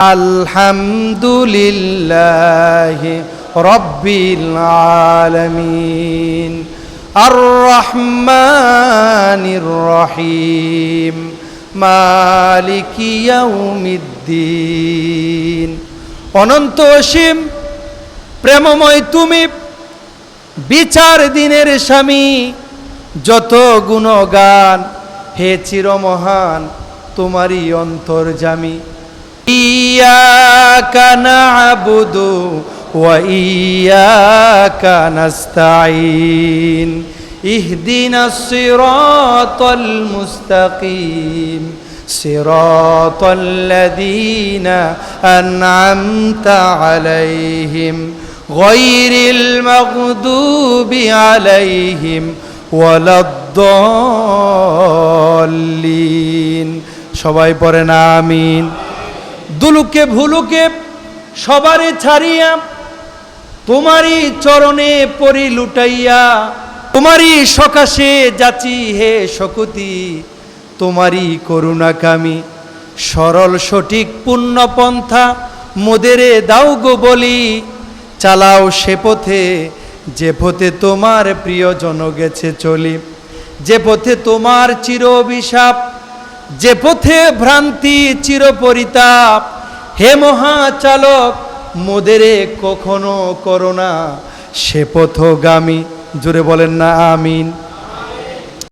আলহামদুলিল্লাহি রাব্বিল আলামিন আর রহমানির রহিম মালিকি ইয়াউমিদ্দিন। অনন্ত অসীম প্রেমময় তুমি, বিচার দিনের স্বামী, যত গুণগান হে চিরমহান তোমারই অন্তর্যামী। ইয়্যাকা না'বুদু ওয়া ইয়্যাকা নাস্তাঈন ইহদিনাস সিরাতাল মুস্তাকিম সিরাতাল লাযীনা আন'আমতা আলাইহিম গায়রিল মাগদুবি আলাইহিম ওয়ালাদ-দাল্লিন। সবাই পড়েন আমিন। দুলুকে ভুলুকে সবারে ছাড়িয়া তোমারই চরণে পরি লুটাইয়া, তোমারই সকাশে যাচি হে শকুতি, তোমারই করুণাকামী। সরল সঠিক পূর্ণ পন্থা মোদেরে দাও গো বলি, চালাও সে পথে যে পথে তোমার প্রিয়জন গেছে চলি, যে পথে তোমার চির অভিশাপ, যে পথে ভ্রান্তি চির পরিতাপ। হে মহাচালক মোদেরে কখনো করোনা সে পথগামী। জোরে বলেন না আমিন।